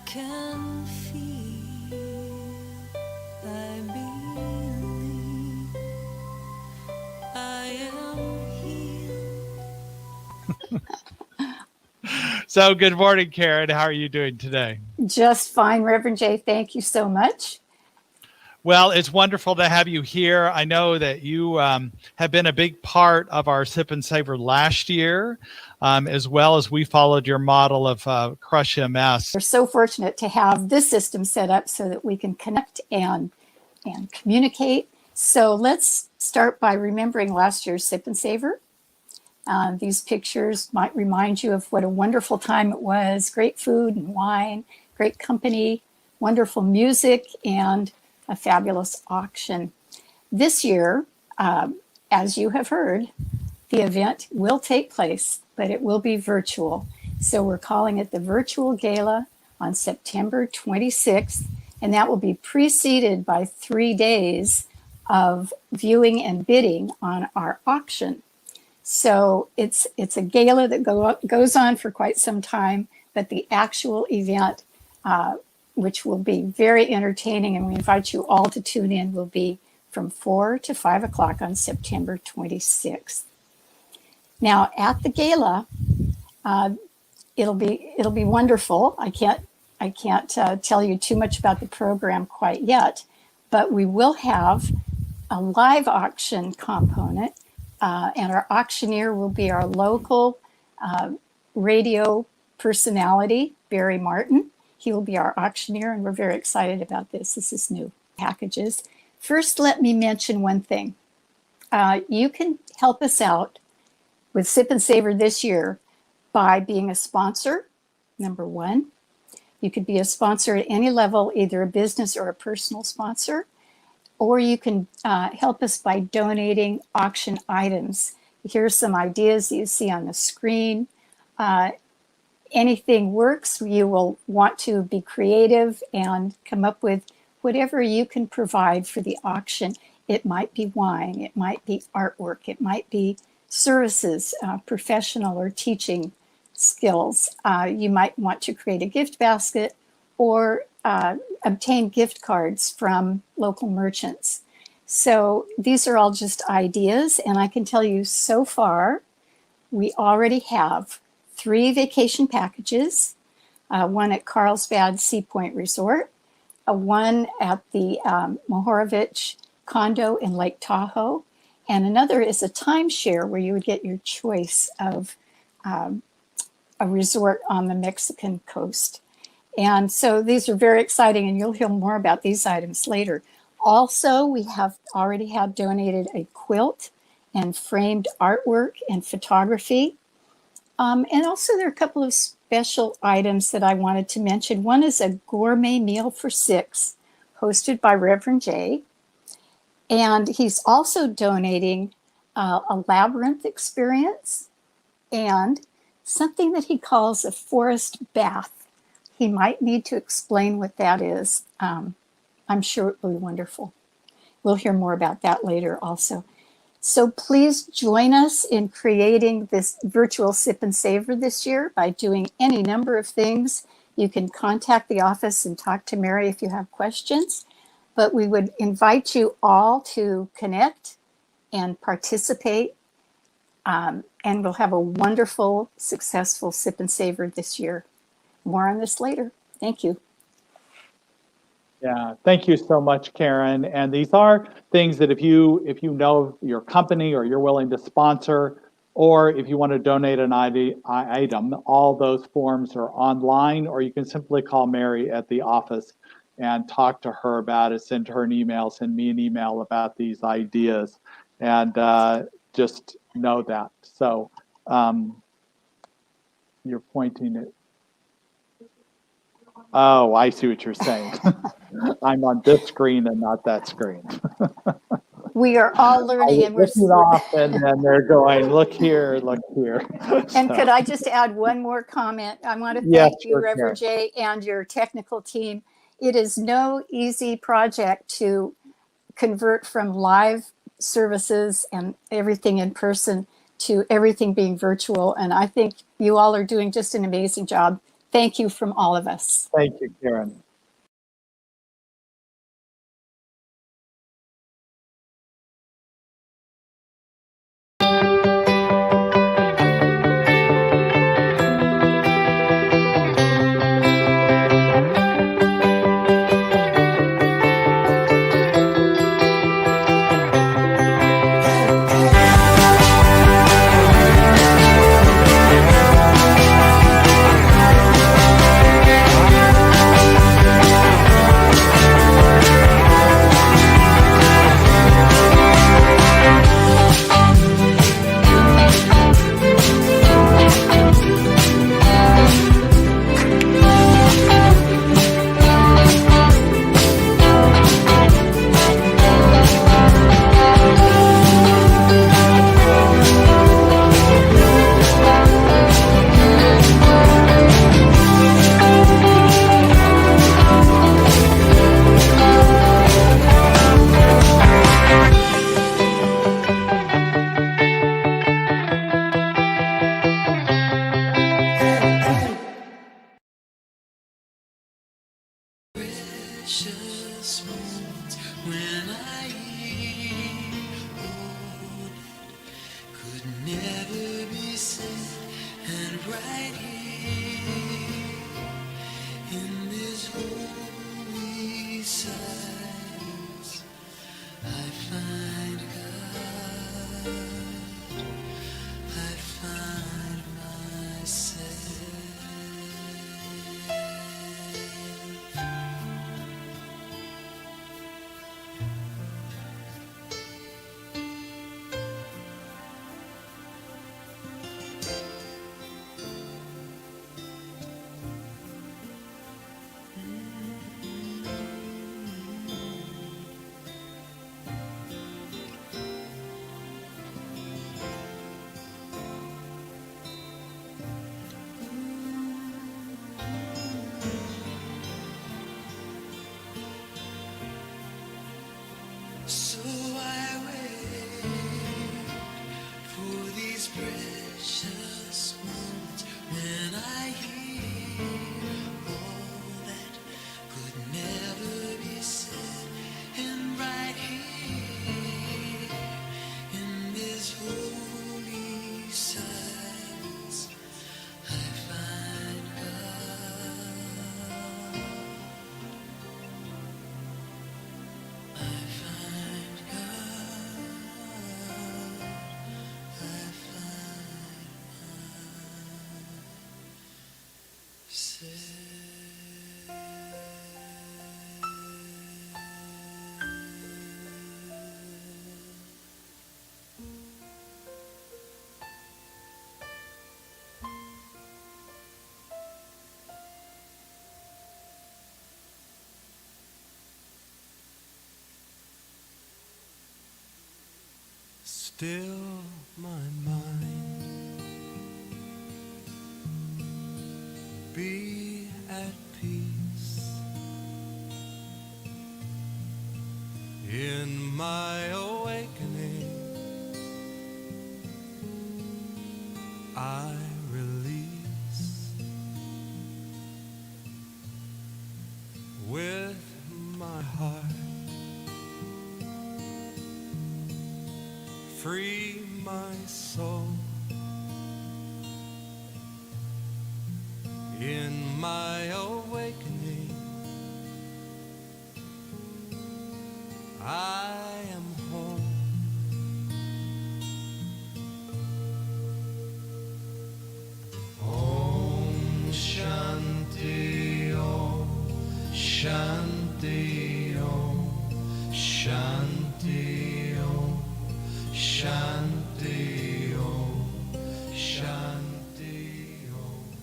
can feel, I believe I am healed. So good morning, Karen. How are you doing today? Just fine, Reverend Jay. Thank you so much. Well, it's wonderful to have you here. I know that you have been a big part of our Sip and Savor last year, as well as we followed your model of Crush MS. We're so fortunate to have this system set up so that we can connect and communicate. So let's start by remembering last year's Sip and Savor. These pictures might remind you of what a wonderful time it was. Great food and wine, great company, wonderful music, and a fabulous auction. This year, as you have heard, the event will take place, but it will be virtual. So we're calling it the Virtual Gala on September 26th, and that will be preceded by 3 days of viewing and bidding on our auction. So it's a gala that goes on for quite some time, but the actual event, which will be very entertaining, and we invite you all to tune in, will be from 4 to 5 o'clock on September 26th. Now at the gala, it'll be wonderful. I can't tell you too much about the program quite yet, but we will have a live auction component. And our auctioneer will be our local radio personality, Barry Martin. He will be our auctioneer, and we're very excited about this. This is new packages. First, let me mention one thing. You can help us out with Sip and Savor this year by being a sponsor, number one. You could be a sponsor at any level, either a business or a personal sponsor. Or you can help us by donating auction items. Here's some ideas that you see on the screen. Anything works. You will want to be creative and come up with whatever you can provide for the auction. It might be wine, it might be artwork, it might be services, professional or teaching skills. You might want to create a gift basket or obtain gift cards from local merchants. So these are all just ideas, and I can tell you so far, we already have 3 vacation packages, one at Carlsbad Sea Point Resort, one at the Mohorovich condo in Lake Tahoe, and another is a timeshare where you would get your choice of a resort on the Mexican coast. And so these are very exciting, and you'll hear more about these items later. Also, we have already had donated a quilt and framed artwork and photography. And also there are a couple of special items that I wanted to mention. One is a gourmet meal for 6, hosted by Reverend Jay. And he's also donating a labyrinth experience and something that he calls a forest bath. He might need to explain what that is. I'm sure it will be wonderful. We'll hear more about that later also. So please join us in creating this virtual Sip and Savor this year by doing any number of things. You can contact the office and talk to Mary if you have questions, but we would invite you all to connect and participate, and we'll have a wonderful, successful Sip and Savor this year. More on this later. Thank you. Yeah, thank you so much, Karen. And these are things that if you know your company or you're willing to sponsor, or if you want to donate an item, all those forms are online, or you can simply call Mary at the office and talk to her about it, send her an email, send me an email about these ideas, and just know that. So you're pointing at, oh, I see what you're saying. I'm on this screen and not that screen. We are all learning, and we're off, and then they're going, look here, look here. And could I just add one more comment? I want to thank you, Reverend Jay, and your technical team. It is no easy project to convert from live services and everything in person to everything being virtual. And I think you all are doing just an amazing job Thank you from all of us. Thank you, Karen. Precious moments when I hear all that could never be said, and right here in this holy silence I find God, I find myself. So I wait for these precious moments when I hear all that could never be said, and right here in this holy silence I find God, I find God, I find myself. Still my mind be at peace in my awakening. I release with my heart, free my soul in my awakening. I am home. Om Shanti Om Shanti Om Shanti Om Shanti Om Shanti Om.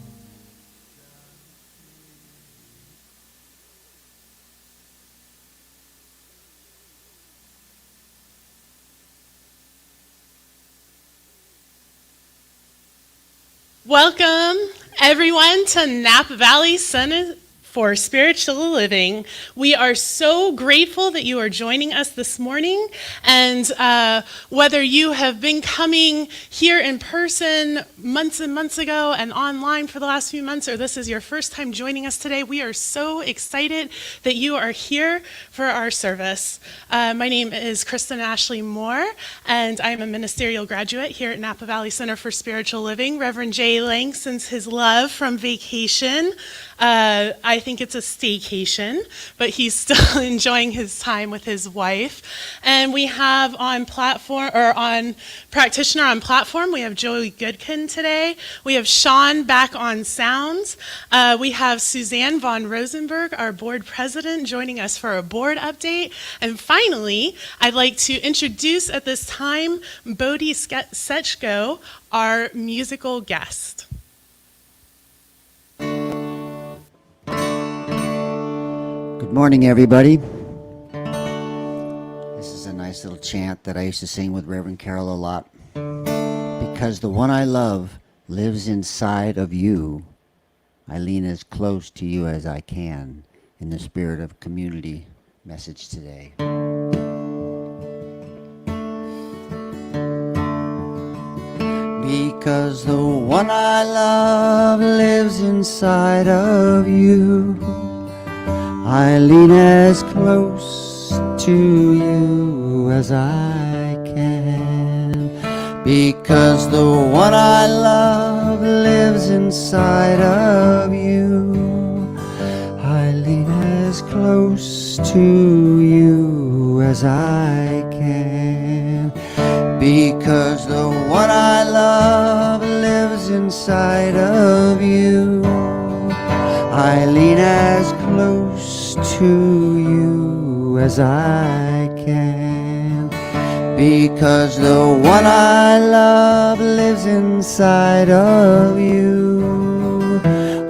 Welcome, everyone, to Napa Valley for Spiritual Living. We are so grateful that you are joining us this morning. And whether you have been coming here in person months and months ago and online for the last few months, or this is your first time joining us today, we are so excited that you are here for our service. My name is Kristen Ashley Moore, and I'm a ministerial graduate here at Napa Valley Center for Spiritual Living. Reverend Jay Lang sends his love from vacation. I think it's a staycation, but he's still enjoying his time with his wife. And we have on practitioner on platform, we have Joey Goodkin today. We have Sean back on sounds. We have Suzanne von Rosenberg, our board president, joining us for a board update. And finally, I'd like to introduce at this time Bodhi Setchko, our musical guest. Good morning, everybody. This is a nice little chant that I used to sing with Reverend Carol a lot. Because the one I love lives inside of you, I lean as close to you as I can in the spirit of community message today. Because the one I love lives inside of you, I lean as close to you as I can. Because the one I love lives inside of you, I lean as close to you as I can. Because the one I love lives inside of you, I lean as close to you as I can. Because the one I love lives inside of you,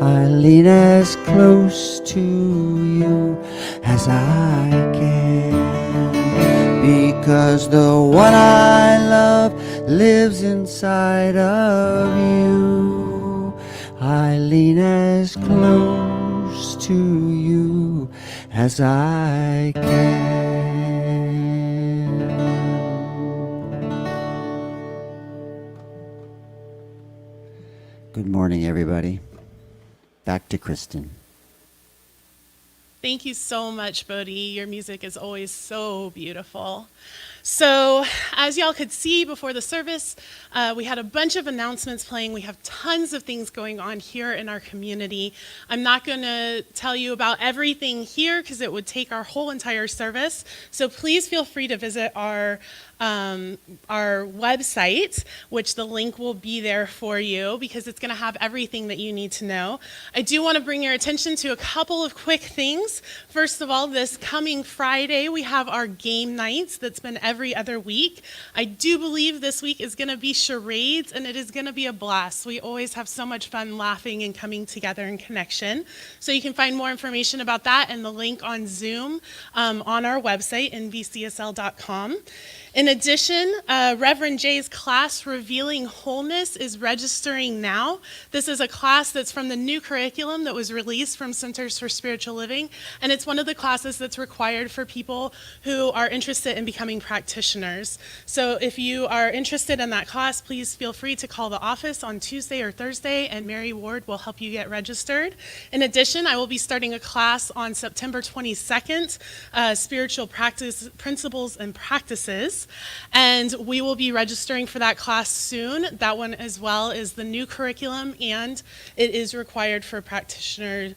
I lean as close to you as I can. Because the one I love lives inside of you, I lean as close to you as I can. Good morning, everybody. Back to Kristen. Thank you so much, Bodhi. Your music is always so beautiful. So, as y'all could see before the service, we had a bunch of announcements playing. We have tons of things going on here in our community. I'm not going to tell you about everything here because it would take our whole entire service. So please feel free to visit our website, which the link will be there for you because it's going to have everything that you need to know. I do want to bring your attention to a couple of quick things. First of all, this coming Friday, we have our game nights that's been every other week. I do believe this week is going to be charades, and it is going to be a blast. We always have so much fun laughing and coming together in connection. So you can find more information about that and the link on Zoom on our website, nvcsl.com. In addition, Reverend Jay's class, Revealing Wholeness, is registering now. This is a class that's from the new curriculum that was released from Centers for Spiritual Living, and it's one of the classes that's required for people who are interested in becoming practitioners. So if you are interested in that class, please feel free to call the office on Tuesday or Thursday, and Mary Ward will help you get registered. In addition, I will be starting a class on September 22nd, Spiritual Practice Principles and Practices. And we will be registering for that class soon. That one as well is the new curriculum, and it is required for practitioner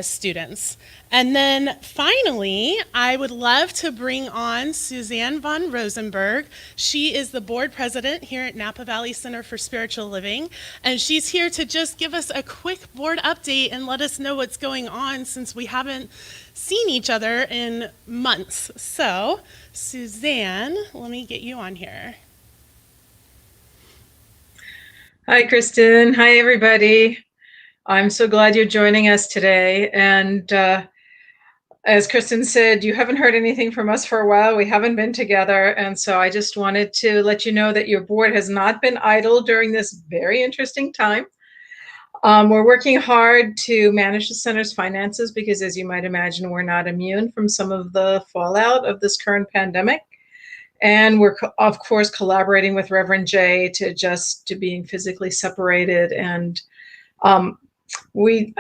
students. And then finally, I would love to bring on Suzanne von Rosenberg. She is the board president here at Napa Valley Center for Spiritual Living, and she's here to just give us a quick board update and let us know what's going on since we haven't seen each other in months. So, Suzanne, let me get you on here. Hi, Kristen. Hi, everybody. I'm so glad you're joining us today. And as Kristen said, you haven't heard anything from us for a while. We haven't been together. And so I just wanted to let you know that your board has not been idle during this very interesting time. We're working hard to manage the center's finances because, as you might imagine, we're not immune from some of the fallout of this current pandemic. And we're, of course, collaborating with Reverend Jay to adjust to being physically separated. And I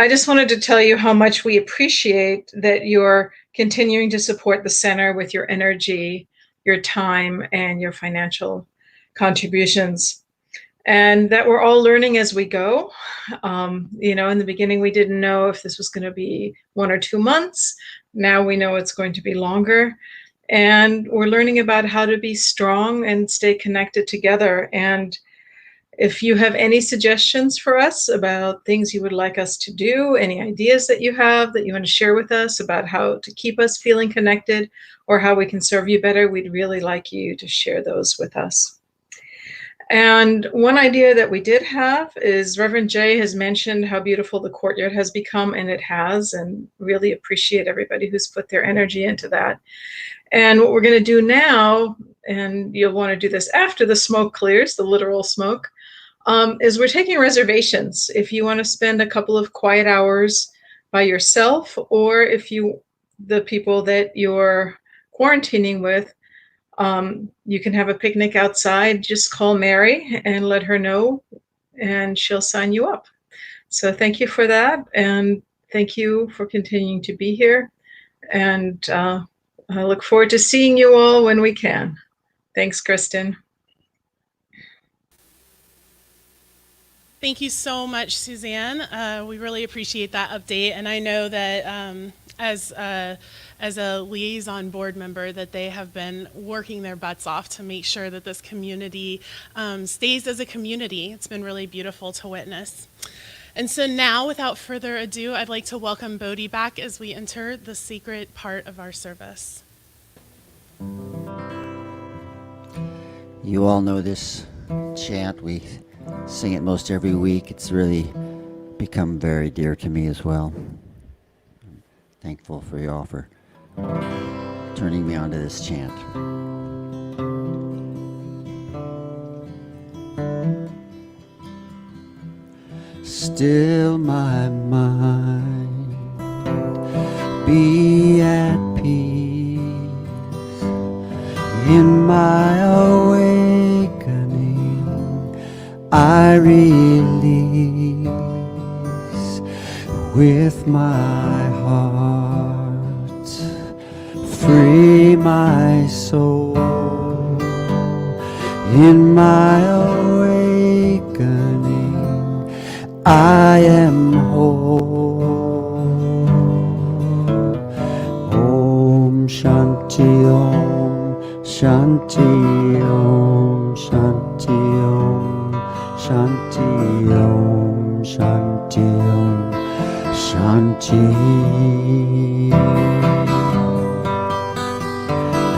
just wanted to tell you how much we appreciate that you're continuing to support the center with your energy, your time, and your financial contributions. And that we're all learning as we go. In the beginning, we didn't know if this was going to be 1 or 2 months. Now we know it's going to be longer. And we're learning about how to be strong and stay connected together. And if you have any suggestions for us about things you would like us to do, any ideas that you have that you want to share with us about how to keep us feeling connected or how we can serve you better, we'd really like you to share those with us. And one idea that we did have is Reverend Jay has mentioned how beautiful the courtyard has become, and it has, and really appreciate everybody who's put their energy into that. And what we're going to do now, and you'll want to do this after the smoke clears, the literal smoke, is we're taking reservations. If you want to spend a couple of quiet hours by yourself, or if the people that you're quarantining with, you can have a picnic outside. Just call Mary and let her know, and she'll sign you up. So thank you for that, and thank you for continuing to be here. And I look forward to seeing you all when we can. Thanks, Kristen. Thank you so much, Suzanne. We really appreciate that update, and I know that as a liaison board member that they have been working their butts off to make sure that this community stays as a community. It's been really beautiful to witness. And so now, without further ado, I'd like to welcome Bodhi back as we enter the sacred part of our service. You all know this chant. We sing it most every week. It's really become very dear to me as well. I'm thankful for you all for turning me on to this chant. Still my mind, be at peace in my awakening. I release with my heart, free my soul in my awakening. I am whole. Om Shanti Om Shanti Om Shanti Om Shanti Om Shanti Om Shanti.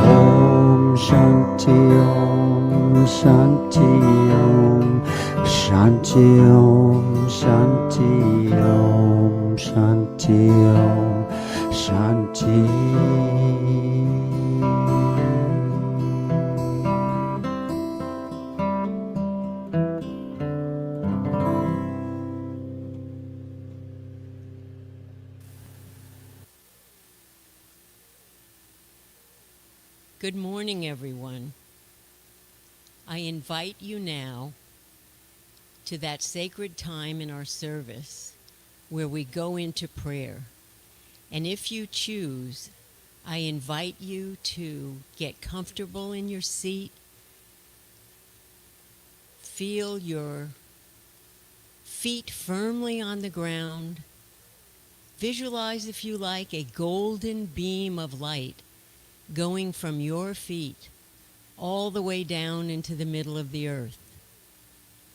Om Shanti Om Shanti Om Shanti Om Shanti Om Shanti Om Shanti. Good morning, everyone. I invite you now to that sacred time in our service where we go into prayer. And if you choose, I invite you to get comfortable in your seat. Feel your feet firmly on the ground. Visualize, if you like, a golden beam of light going from your feet all the way down into the middle of the earth.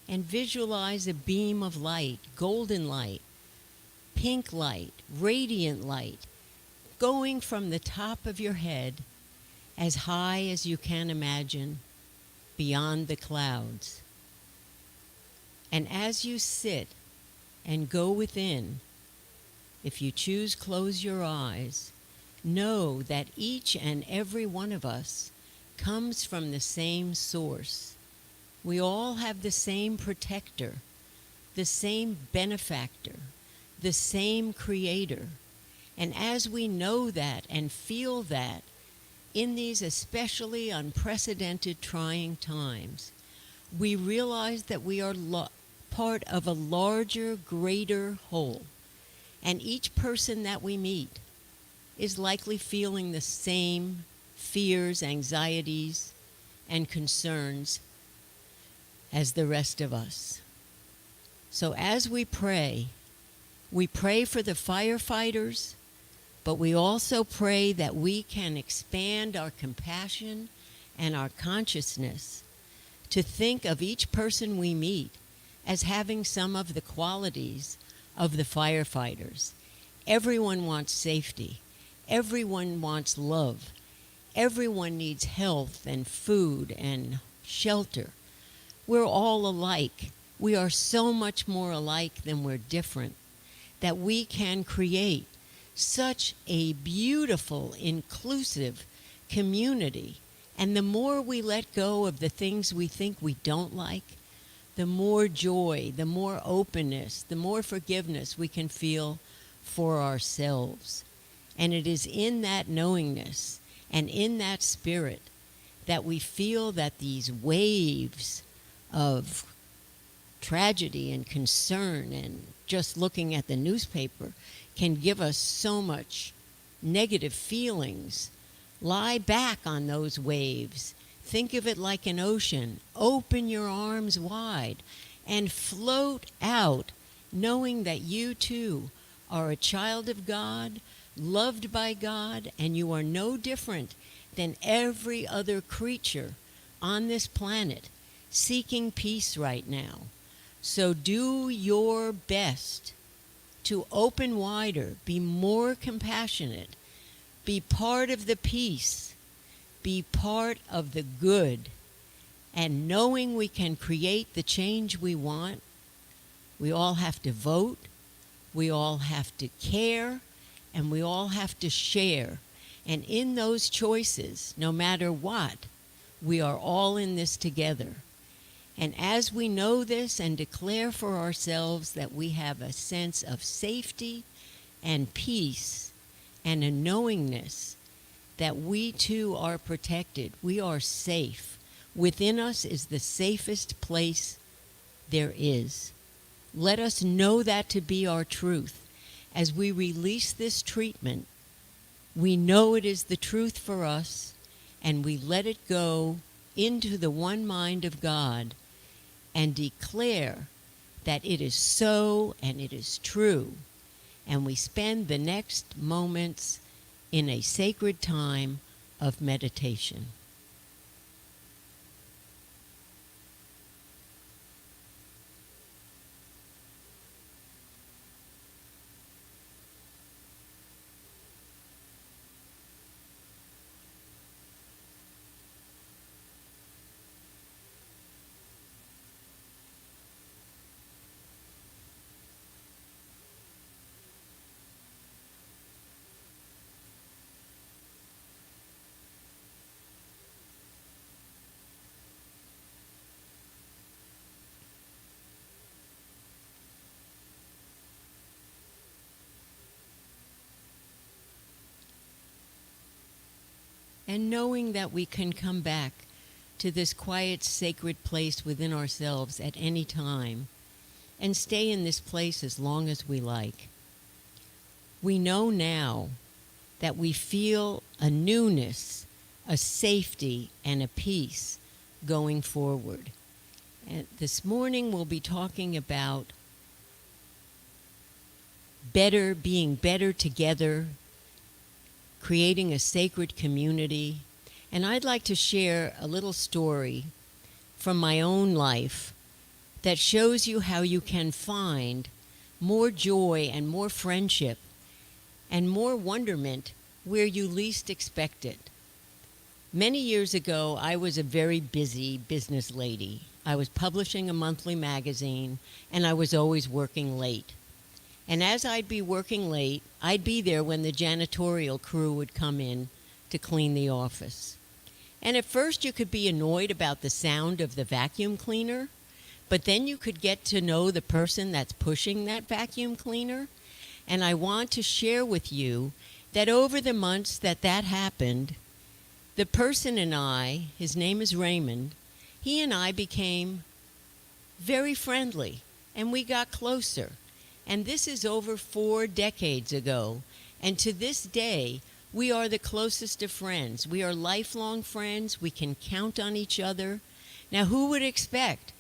And visualize a beam of light, golden light, pink light, radiant light, going from the top of your head as high as you can imagine, beyond the clouds. And as you sit and go within, if you choose, close your eyes. Know that each and every one of us comes from the same source. We all have the same protector, the same benefactor, the same creator. And as we know that and feel that in these especially unprecedented trying times, we realize that we are part of a larger, greater whole. And each person that we meet is likely feeling the same fears, anxieties, and concerns as the rest of us. So as we pray for the firefighters, but we also pray that we can expand our compassion and our consciousness to think of each person we meet as having some of the qualities of the firefighters. Everyone wants safety. Everyone wants love. Everyone needs health and food and shelter. We're all alike. We are so much more alike than we're different, that we can create such a beautiful, inclusive community. And the more we let go of the things we think we don't like, the more joy, the more openness, the more forgiveness we can feel for ourselves. And it is in that knowingness and in that spirit that we feel that these waves of tragedy and concern and just looking at the newspaper can give us so much negative feelings. Lie back on those waves. Think of it like an ocean. Open your arms wide and float out, knowing that you too are a child of God, loved by God, and you are no different than every other creature on this planet seeking peace right now. So do your best to open wider, be more compassionate, be part of the peace, be part of the good, and knowing we can create the change we want. We all have to vote, we all have to care, and we all have to share. And in those choices, no matter what, we are all in this together. And as we know this and declare for ourselves that we have a sense of safety and peace and a knowingness that we too are protected, we are safe. Within us is the safest place there is. Let us know that to be our truth. As we release this treatment, we know it is the truth for us, and we let it go into the one mind of God and declare that it is so and it is true. And we spend the next moments in a sacred time of meditation. And knowing that we can come back to this quiet, sacred place within ourselves at any time and stay in this place as long as we like. We know now that we feel a newness, a safety, and a peace going forward. And this morning we'll be talking about being better together, creating a sacred community. And I'd like to share a little story from my own life that shows you how you can find more joy and more friendship and more wonderment where you least expect it. Many years ago, I was a very busy business lady. I was publishing a monthly magazine, and I was always working late. And as I'd be working late, I'd be there when the janitorial crew would come in to clean the office. And at first you could be annoyed about the sound of the vacuum cleaner, but then you could get to know the person that's pushing that vacuum cleaner. And I want to share with you that over the months that happened, the person and I, his name is Raymond, he and I became very friendly, and we got closer. And this is over 4 decades ago. And to this day, we are the closest of friends. We are lifelong friends. We can count on each other. Now, who would expect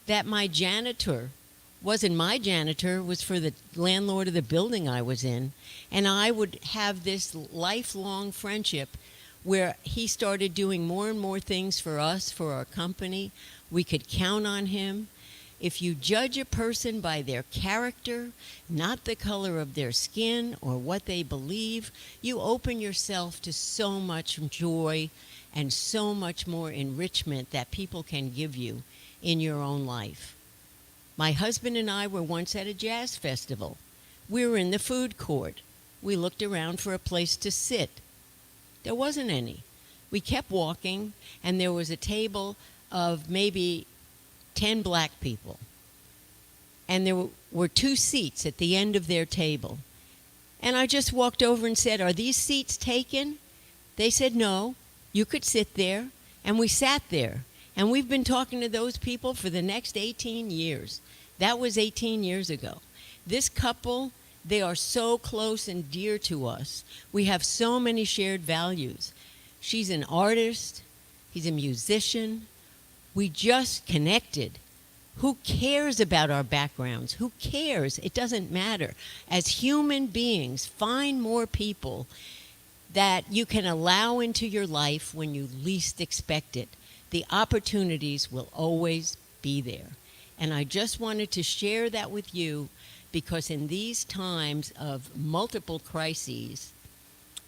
that my janitor wasn't my janitor, was for the landlord of the building I was in, and I would have this lifelong friendship where he started doing more and more things for us, for our company. We could count on him. If you judge a person by their character, not the color of their skin or what they believe, you open yourself to so much joy and so much more enrichment that people can give you in your own life. My husband and I were once at a jazz festival. We were in the food court. We looked around for a place to sit. There wasn't any. We kept walking, and there was a table of maybe 10 black people. And there were 2 seats at the end of their table. And I just walked over and said, "Are these seats taken?" They said, "No, you could sit there." And we sat there. And we've been talking to those people for the next 18 years. That was 18 years ago. This couple, they are so close and dear to us. We have so many shared values. She's an artist. He's a musician. We just connected. Who cares about our backgrounds? Who cares? It doesn't matter. As human beings, find more people that you can allow into your life when you least expect it. The opportunities will always be there. And I just wanted to share that with you because in these times of multiple crises,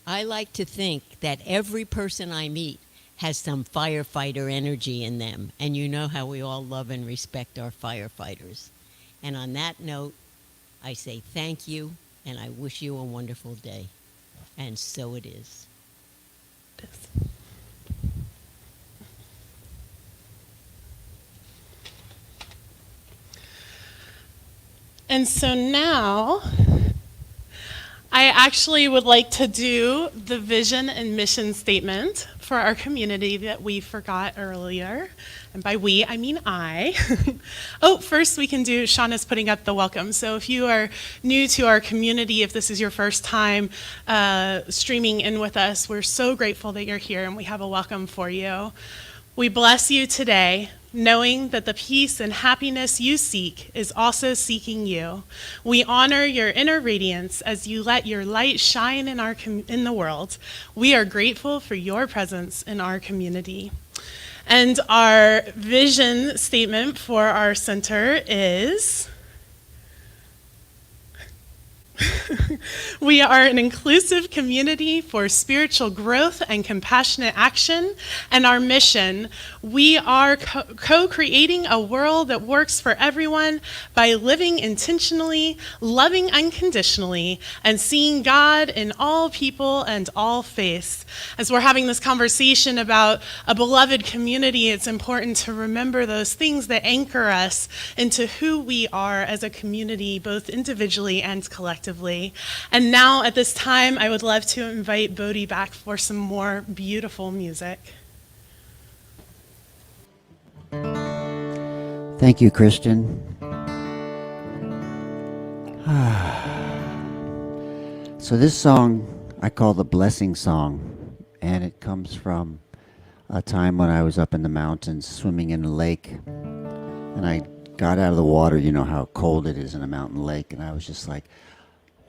I like to think that every person I meet has some firefighter energy in them. And you know how we all love and respect our firefighters. And on that note, I say thank you, and I wish you a wonderful day. And so it is. And so now, I actually would like to do the vision and mission statement for our community that we forgot earlier. And by we, I mean I. Oh, first we can do, Shauna's putting up the welcome. So if you are new to our community, if this is your first time streaming in with us, we're so grateful that you're here and we have a welcome for you. We bless you today, knowing that the peace and happiness you seek is also seeking you. We honor your inner radiance as you let your light shine in the world. We are grateful for your presence in our community. And our vision statement for our center is, we are an inclusive community for spiritual growth and compassionate action. And our mission, we are co-creating a world that works for everyone by living intentionally, loving unconditionally, and seeing God in all people and all faiths. As we're having this conversation about a beloved community, it's important to remember those things that anchor us into who we are as a community, both individually and collectively. And now at this time, I would love to invite Bodhi back for some more beautiful music. Thank you, Kristen. So this song I call the Blessing Song, and it comes from a time when I was up in the mountains swimming in a lake, and I got out of the water. You know how cold it is in a mountain lake, and I was just like,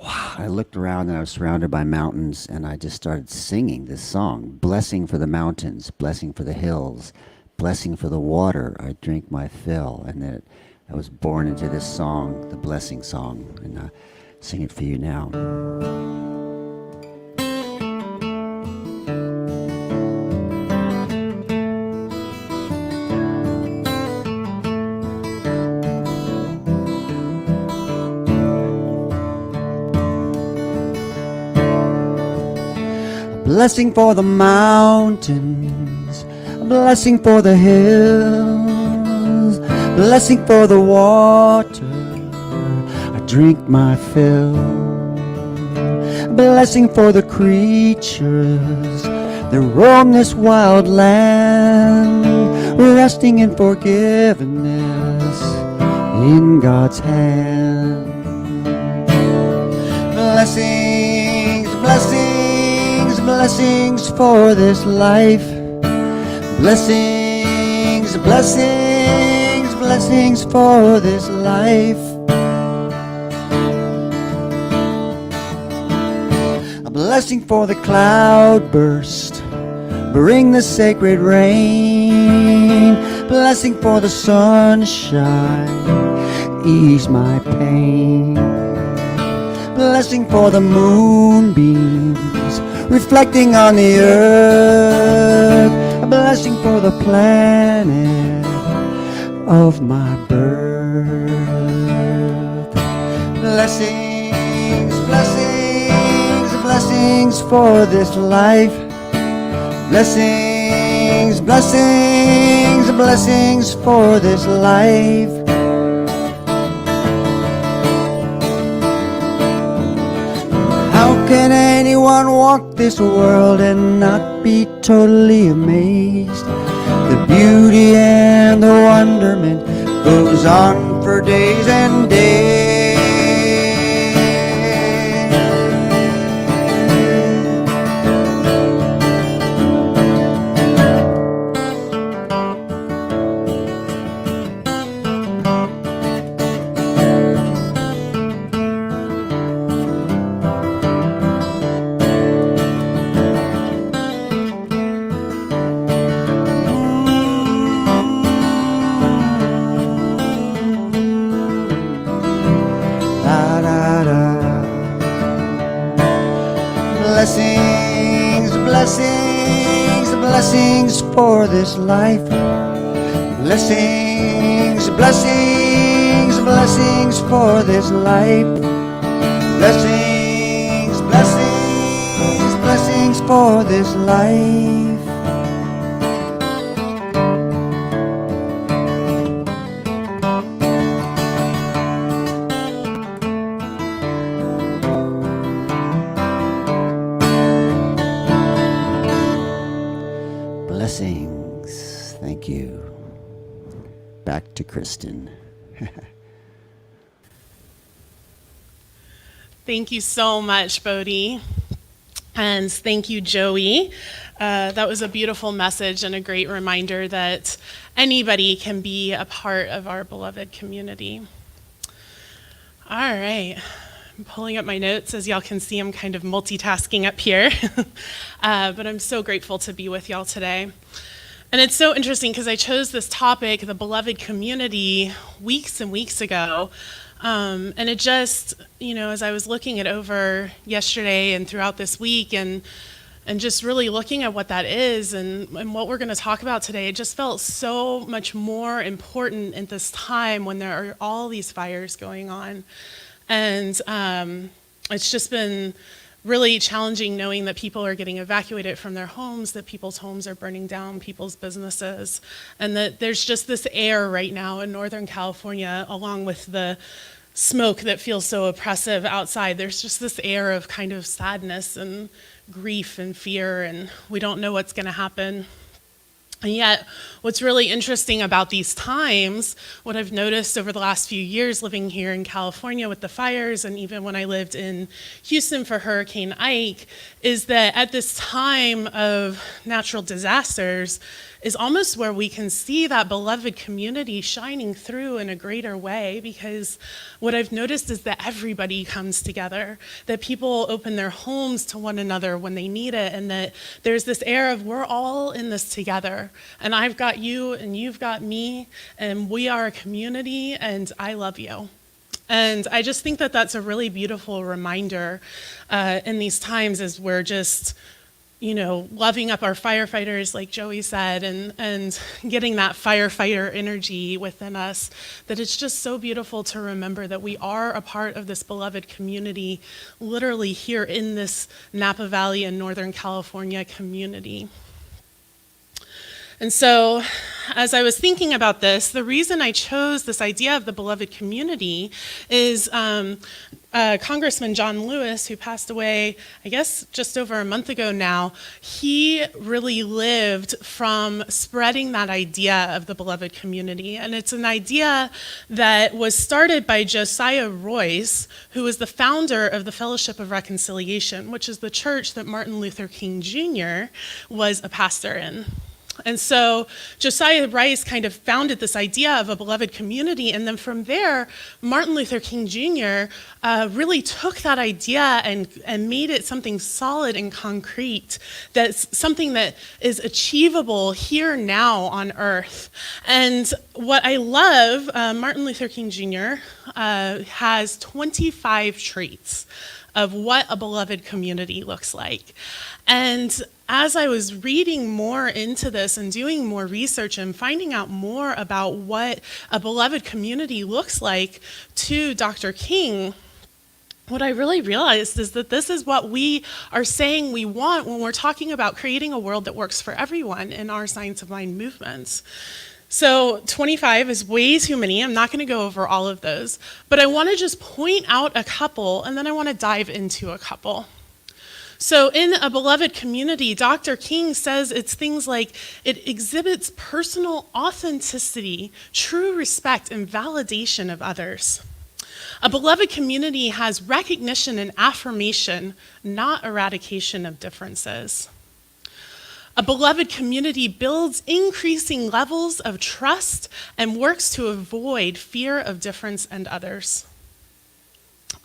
wow. I looked around and I was surrounded by mountains, and I just started singing this song. Blessing for the mountains, blessing for the hills, blessing for the water, I drink my fill. And then I was born into this song, the Blessing Song, and I sing it for you now. Blessing for the mountains, a blessing for the hills, blessing for the water I drink my fill, blessing for the creatures that roam this wild land, resting in forgiveness in God's hand. Blessings, blessings, blessings for this life. Blessings, blessings, blessings for this life. A blessing for the cloudburst, bring the sacred rain. Blessing for the sunshine, ease my pain. Blessing for the moonbeams, reflecting on the earth. A blessing for the planet of my birth. Blessings, blessings, blessings for this life. Blessings, blessings, blessings for this life. How can anyone walk this world and not be totally amazed? The beauty and the wonderment goes on for days and days. Blessings, blessings, blessings for this life. Blessings, blessings, blessings for this life. Blessings, blessings, blessings for this life. Blessings. Thank you. Back to Kristen. Thank you so much, Bodhi. And thank you, Joey. That was a beautiful message and a great reminder that anybody can be a part of our beloved community. All right. I'm pulling up my notes. As y'all can see, I'm kind of multitasking up here. But I'm so grateful to be with y'all today. And it's so interesting because I chose this topic, the beloved community, weeks and weeks ago. And it just, as I was looking it over yesterday and throughout this week and just really looking at what that is and what we're going to talk about today, it just felt so much more important at this time when there are all these fires going on. And it's just been really challenging knowing that people are getting evacuated from their homes, that people's homes are burning down, people's businesses, and that there's just this air right now in Northern California, along with the smoke that feels so oppressive outside. There's just this air of kind of sadness and grief and fear, and we don't know what's going to happen. And yet, what's really interesting about these times, what I've noticed over the last few years living here in California with the fires, and even when I lived in Houston for Hurricane Ike, is that at this time of natural disasters is almost where we can see that beloved community shining through in a greater way, because what I've noticed is that everybody comes together, that people open their homes to one another when they need it, and that there's this air of we're all in this together, and I've got you and you've got me, and we are a community, and I love you. And I just think that that's a really beautiful reminder in these times as we're just loving up our firefighters, like Joey said, and getting that firefighter energy within us, that it's just so beautiful to remember that we are a part of this beloved community, literally here in this Napa Valley and Northern California community. And so as I was thinking about this, the reason I chose this idea of the beloved community is Congressman John Lewis, who passed away, I guess, just over a month ago now. He really lived from spreading that idea of the beloved community. And it's an idea that was started by Josiah Royce, who was the founder of the Fellowship of Reconciliation, which is the church that Martin Luther King Jr. was a pastor in. And so Josiah Rice kind of founded this idea of a beloved community, and then from there, Martin Luther King Jr. Really took that idea and made it something solid and concrete, that's something that is achievable here now on earth. And what I love, Martin Luther King Jr. Has 25 traits of what a beloved community looks like. And as I was reading more into this and doing more research and finding out more about what a beloved community looks like to Dr. King, what I really realized is that this is what we are saying we want when we're talking about creating a world that works for everyone in our Science of Mind movements. So 25 is way too many. I'm not going to go over all of those, but I want to just point out a couple, and then I want to dive into a couple. So in a beloved community, Dr. King says it's things like it exhibits personal authenticity, true respect, and validation of others. A beloved community has recognition and affirmation, not eradication of differences. A beloved community builds increasing levels of trust and works to avoid fear of difference and others.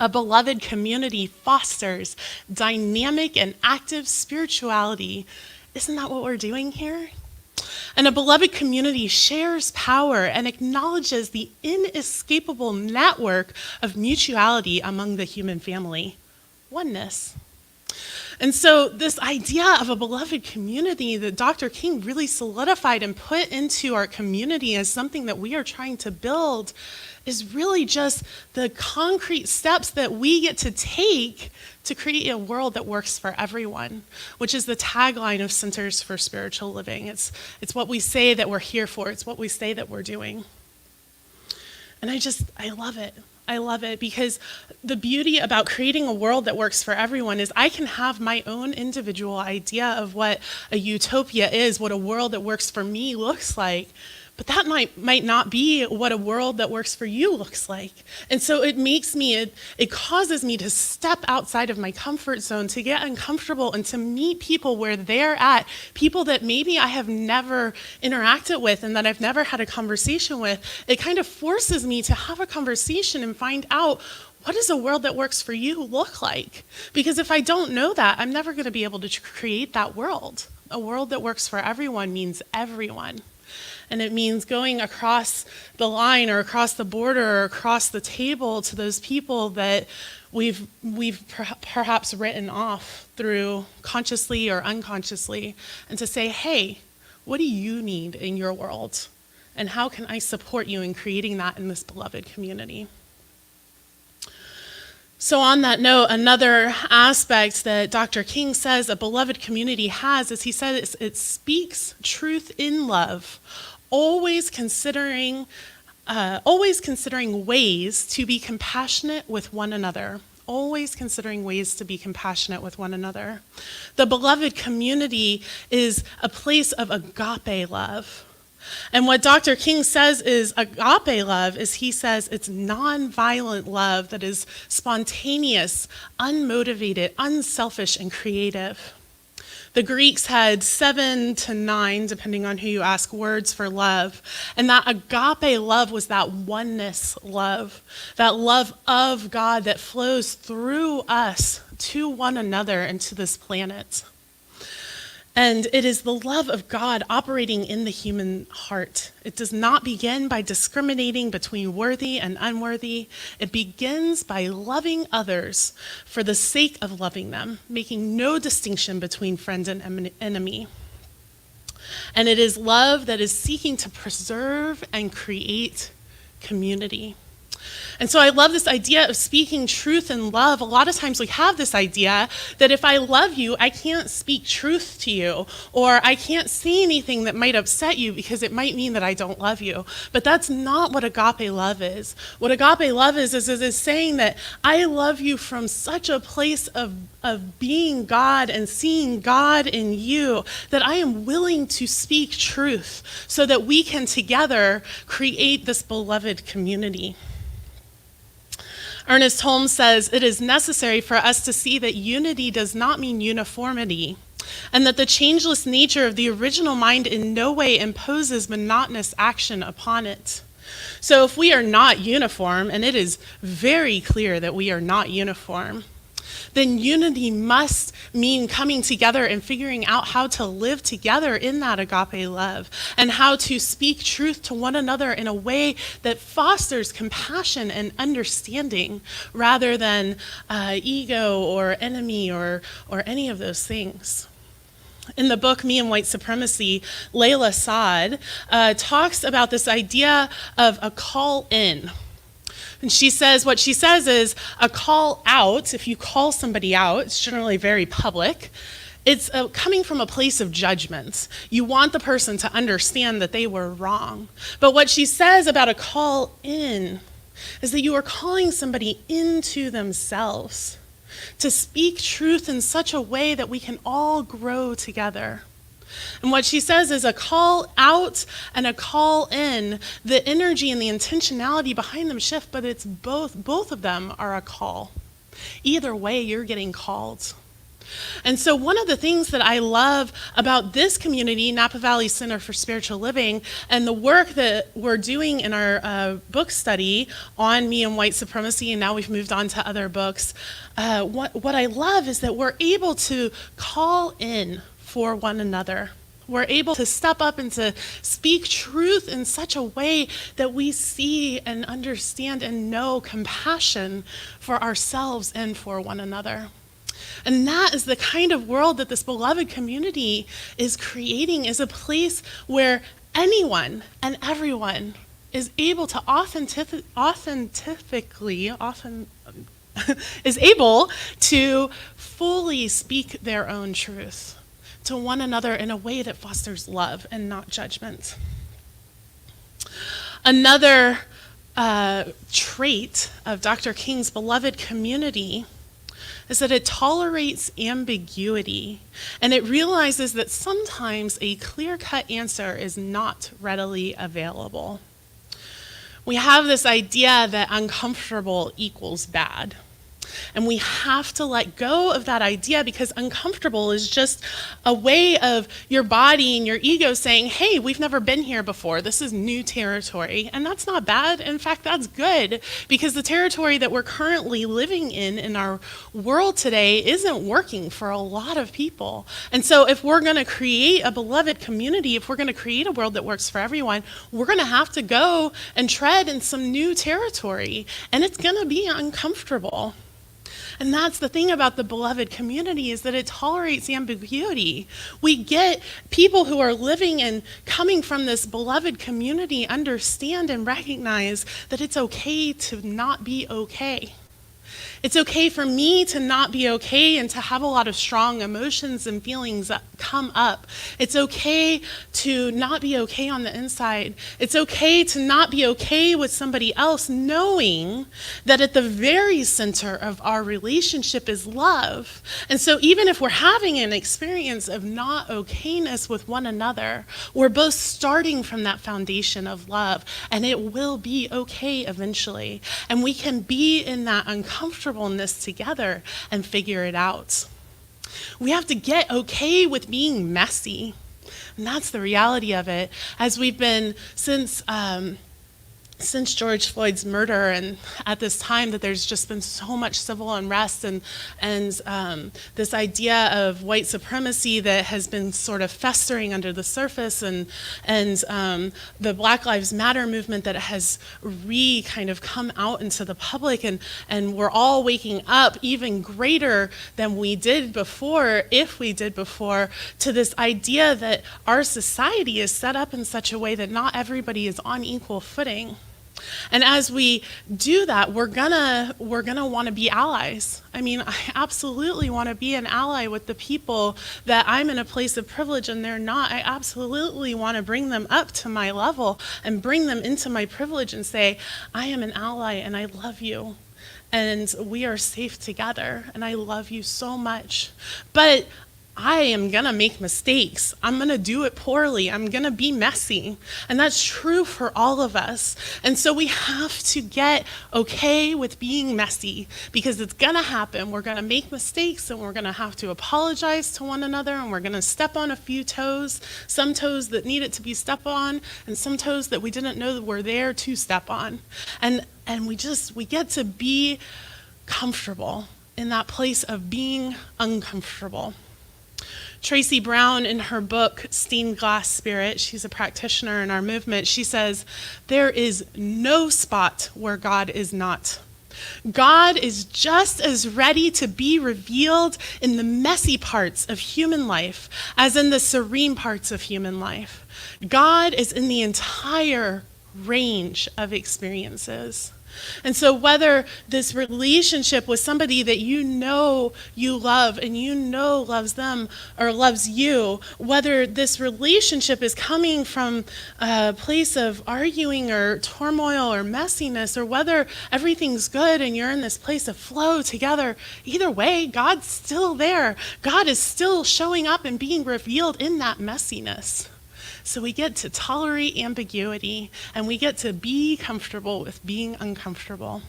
A beloved community fosters dynamic and active spirituality. Isn't that what we're doing here? And a beloved community shares power and acknowledges the inescapable network of mutuality among the human family, oneness. And so this idea of a beloved community that Dr. King really solidified and put into our community as something that we are trying to build is really just the concrete steps that we get to take to create a world that works for everyone, which is the tagline of Centers for Spiritual Living. It's what we say that we're here for. It's what we say that we're doing. And I love it. I love it because the beauty about creating a world that works for everyone is I can have my own individual idea of what a utopia is, what a world that works for me looks like. But that might not be what a world that works for you looks like. And so it causes me to step outside of my comfort zone, to get uncomfortable and to meet people where they're at, people that maybe I have never interacted with and that I've never had a conversation with. It kind of forces me to have a conversation and find out, what does a world that works for you look like? Because if I don't know that, I'm never going to be able to create that world. A world that works for everyone means everyone. And it means going across the line or across the border or across the table to those people that we've perhaps written off through consciously or unconsciously, and to say, hey, what do you need in your world? And how can I support you in creating that in this beloved community? So on that note, another aspect that Dr. King says a beloved community has is he said it speaks truth in love, always considering ways to be compassionate with one another. Always considering ways to be compassionate with one another. The beloved community is a place of agape love. And what Dr. King says is agape love is he says it's nonviolent love that is spontaneous, unmotivated, unselfish, and creative. The Greeks had 7 to 9, depending on who you ask, words for love. And that agape love was that oneness love, that love of God that flows through us to one another and to this planet. And it is the love of God operating in the human heart. It does not begin by discriminating between worthy and unworthy. It begins by loving others for the sake of loving them, making no distinction between friend and enemy. And it is love that is seeking to preserve and create community. And so I love this idea of speaking truth and love. A lot of times we have this idea that if I love you, I can't speak truth to you, or I can't say anything that might upset you because it might mean that I don't love you. But that's not what agape love is. What agape love is saying that I love you from such a place of being God and seeing God in you, that I am willing to speak truth so that we can together create this beloved community. Ernest Holmes says, "It is necessary for us to see that unity does not mean uniformity, and that the changeless nature of the original mind in no way imposes monotonous action upon it." So if we are not uniform, and it is very clear that we are not uniform, then unity must mean coming together and figuring out how to live together in that agape love, and how to speak truth to one another in a way that fosters compassion and understanding rather than ego or enemy or any of those things. In the book, Me and White Supremacy, Layla Saad talks about this idea of a call in. And what she says is a call out, if you call somebody out, it's generally very public, it's coming from a place of judgment. You want the person to understand that they were wrong. But what she says about a call in is that you are calling somebody into themselves to speak truth in such a way that we can all grow together. And what she says is a call out and a call in, the energy and the intentionality behind them shift, but it's both of them are a call. Either way, you're getting called. And so one of the things that I love about this community, Napa Valley Center for Spiritual Living, and the work that we're doing in our book study on Me and White Supremacy, and now we've moved on to other books, what I love is that we're able to call in for one another. We're able to step up and to speak truth in such a way that we see and understand and know compassion for ourselves and for one another. And that is the kind of world that this beloved community is creating, is a place where anyone and everyone is able to is able to fully speak their own truth to one another in a way that fosters love and not judgment. Another trait of Dr. King's beloved community is that it tolerates ambiguity, and it realizes that sometimes a clear-cut answer is not readily available. We have this idea that uncomfortable equals bad. And we have to let go of that idea, because uncomfortable is just a way of your body and your ego saying, hey, we've never been here before. This is new territory. And that's not bad. In fact, that's good, because the territory that we're currently living in our world today isn't working for a lot of people. And so if we're going to create a beloved community, if we're going to create a world that works for everyone, we're going to have to go and tread in some new territory. And it's going to be uncomfortable. And that's the thing about the beloved community, is that it tolerates ambiguity. We get people who are living and coming from this beloved community understand and recognize that it's okay to not be okay. It's okay for me to not be okay and to have a lot of strong emotions and feelings that come up. It's okay to not be okay on the inside. It's okay to not be okay with somebody else, knowing that at the very center of our relationship is love. And so even if we're having an experience of not okayness with one another, we're both starting from that foundation of love, and it will be okay eventually. And we can be in that uncomfortableness together and figure it out. We have to get okay with being messy. And that's the reality of it. As we've been since George Floyd's murder, and at this time that there's just been so much civil unrest and this idea of white supremacy that has been sort of festering under the surface, and the Black Lives Matter movement that has kind of come out into the public, and we're all waking up even greater than we did before, if we did before, to this idea that our society is set up in such a way that not everybody is on equal footing. And as we do that, we're gonna want to be allies. I mean, I absolutely want to be an ally with the people that I'm in a place of privilege and they're not. I absolutely want to bring them up to my level and bring them into my privilege and say, I am an ally and I love you. And we are safe together and I love you so much. But I am gonna make mistakes. I'm gonna do it poorly. I'm gonna be messy. And that's true for all of us. And so we have to get okay with being messy because it's gonna happen. We're gonna make mistakes and we're gonna have to apologize to one another and we're gonna step on a few toes, some toes that needed to be stepped on and some toes that we didn't know that were there to step on. And we get to be comfortable in that place of being uncomfortable. Tracy Brown, in her book, Stained Glass Spirit, she's a practitioner in our movement, she says, there is no spot where God is not. God is just as ready to be revealed in the messy parts of human life as in the serene parts of human life. God is in the entire range of experiences. And so whether this relationship with somebody that you know you love and you know loves them or loves you, whether this relationship is coming from a place of arguing or turmoil or messiness, or whether everything's good and you're in this place of flow together, either way, God's still there. God is still showing up and being revealed in that messiness. So we get to tolerate ambiguity and we get to be comfortable with being uncomfortable.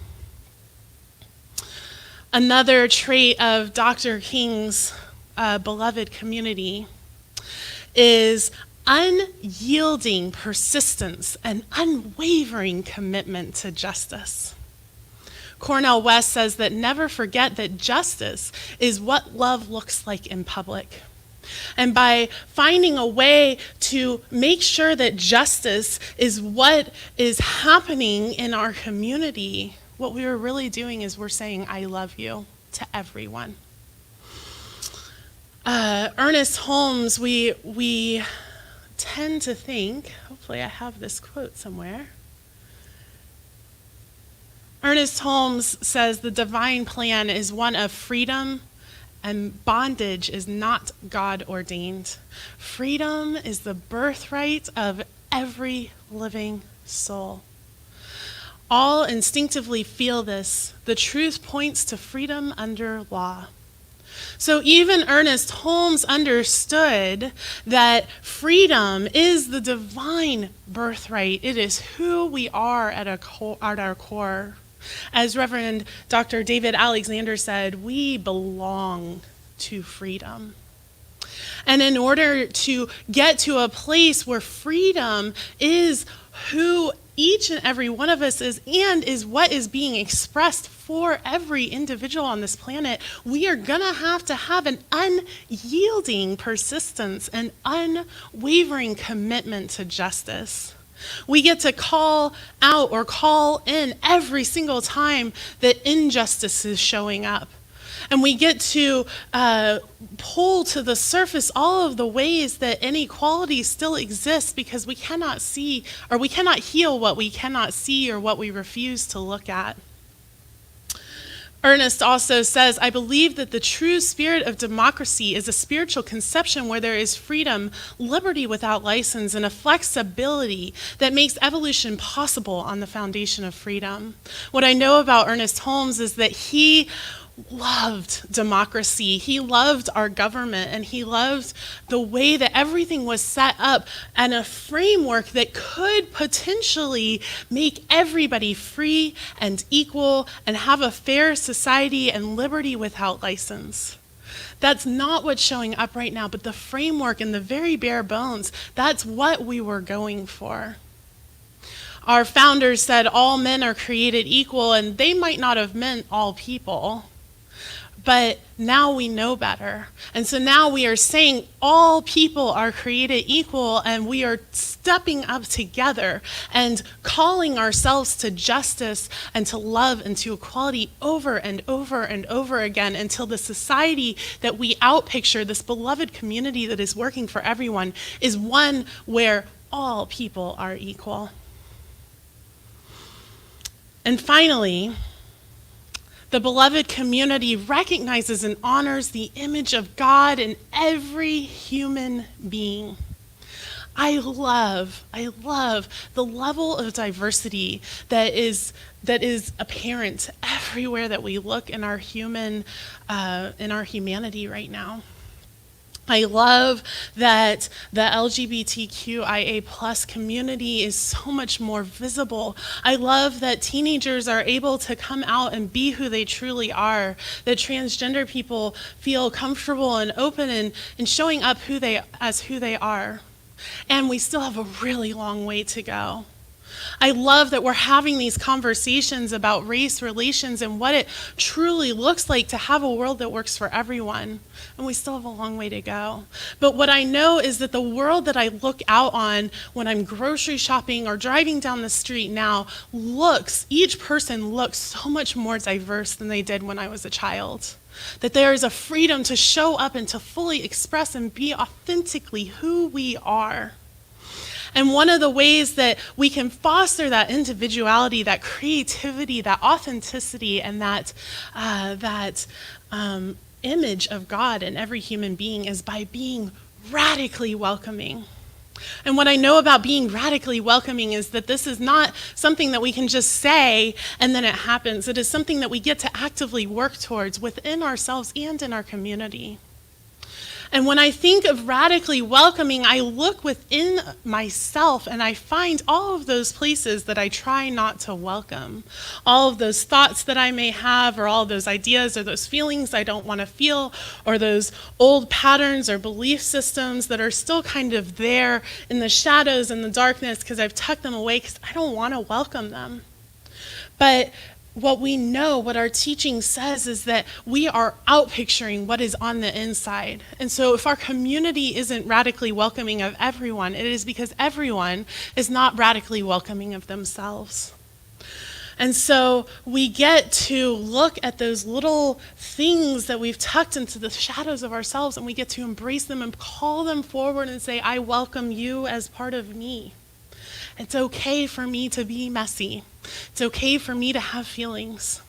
Another trait of Dr. King's beloved community is unyielding persistence and unwavering commitment to justice. Cornel West says that never forget that justice is what love looks like in public. And by finding a way to make sure that justice is what is happening in our community, what we are really doing is we're saying, I love you to everyone. Ernest Holmes, we tend to think, hopefully I have this quote somewhere. Ernest Holmes says the divine plan is one of freedom, and bondage is not God ordained. Freedom is the birthright of every living soul. All instinctively feel this. The truth points to freedom under law. So even Ernest Holmes understood that freedom is the divine birthright. It is who we are at our core. As Reverend Dr. David Alexander said, we belong to freedom. And in order to get to a place where freedom is who each and every one of us is and is what is being expressed for every individual on this planet, we are going to have an unyielding persistence and unwavering commitment to justice. We get to call out or call in every single time that injustice is showing up. And we get to pull to the surface all of the ways that inequality still exists because we cannot see or we cannot heal what we cannot see or what we refuse to look at. Ernest also says, I believe that the true spirit of democracy is a spiritual conception where there is freedom, liberty without license, and a flexibility that makes evolution possible on the foundation of freedom. What I know about Ernest Holmes is that he loved democracy. He loved our government, and he loved the way that everything was set up and a framework that could potentially make everybody free and equal and have a fair society and liberty without license. That's not what's showing up right now, but the framework and the very bare bones, that's what we were going for. Our founders said all men are created equal, and they might not have meant all people. But now we know better. And so now we are saying all people are created equal, and we are stepping up together and calling ourselves to justice and to love and to equality over and over and over again until the society that we outpicture, this beloved community that is working for everyone, is one where all people are equal. And finally, the beloved community recognizes and honors the image of God in every human being. I love the level of diversity that is apparent everywhere that we look in our humanity right now. I love that the LGBTQIA plus community is so much more visible. I love that teenagers are able to come out and be who they truly are, that transgender people feel comfortable and open and showing up who they are. And we still have a really long way to go. I love that we're having these conversations about race relations and what it truly looks like to have a world that works for everyone. And we still have a long way to go. But what I know is that the world that I look out on when I'm grocery shopping or driving down the street now each person looks so much more diverse than they did when I was a child. That there is a freedom to show up and to fully express and be authentically who we are. And one of the ways that we can foster that individuality, that creativity, that authenticity, and that image of God in every human being is by being radically welcoming. And what I know about being radically welcoming is that this is not something that we can just say and then it happens. It is something that we get to actively work towards within ourselves and in our community. And when I think of radically welcoming, I look within myself and I find all of those places that I try not to welcome. All of those thoughts that I may have, or all of those ideas or those feelings I don't want to feel, or those old patterns or belief systems that are still kind of there in the shadows and the darkness because I've tucked them away because I don't want to welcome them. But what we know, what our teaching says, is that we are outpicturing what is on the inside. And so if our community isn't radically welcoming of everyone, it is because everyone is not radically welcoming of themselves. And so we get to look at those little things that we've tucked into the shadows of ourselves, and we get to embrace them and call them forward and say, I welcome you as part of me. It's okay for me to be messy. It's okay for me to have feelings.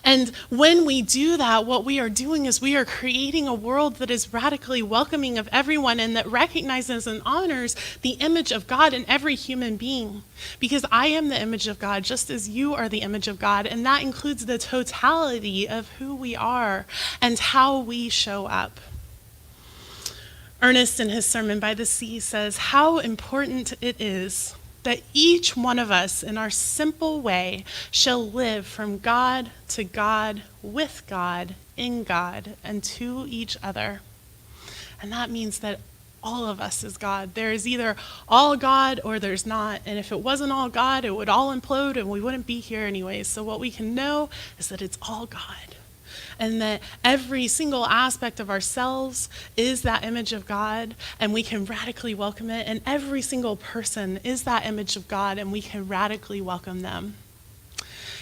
And when we do that, what we are doing is we are creating a world that is radically welcoming of everyone and that recognizes and honors the image of God in every human being. Because I am the image of God just as you are the image of God, and that includes the totality of who we are and how we show up. Ernest, in his Sermon by the Sea, says how important it is that each one of us in our simple way shall live from God to God, with God, in God, and to each other. And that means that all of us is God. There is either all God or there's not. And if it wasn't all God, it would all implode and we wouldn't be here anyways. So what we can know is that it's all God. And that every single aspect of ourselves is that image of God, and we can radically welcome it. And every single person is that image of God, and we can radically welcome them.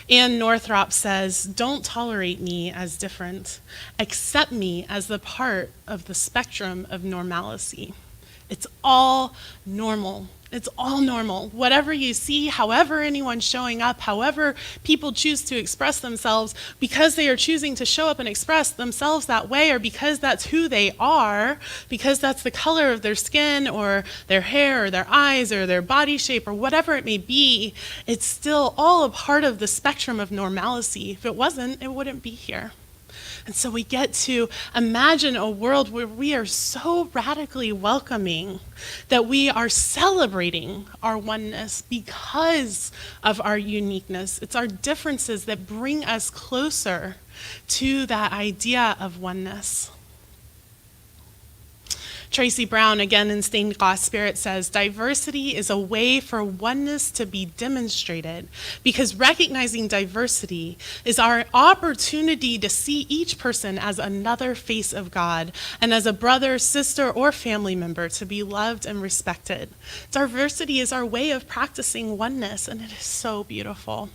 Ann Northrop says, don't tolerate me as different. Accept me as the part of the spectrum of normalcy. It's all normal. It's all normal. Whatever you see, however anyone's showing up, however people choose to express themselves, because they are choosing to show up and express themselves that way, or because that's who they are, because that's the color of their skin or their hair or their eyes or their body shape or whatever it may be, it's still all a part of the spectrum of normalcy. If it wasn't, it wouldn't be here. And so we get to imagine a world where we are so radically welcoming that we are celebrating our oneness because of our uniqueness. It's our differences that bring us closer to that idea of oneness. Tracy Brown, again in Stained Glass Spirit, says, diversity is a way for oneness to be demonstrated, because recognizing diversity is our opportunity to see each person as another face of God and as a brother, sister, or family member to be loved and respected. Diversity is our way of practicing oneness, and it is so beautiful.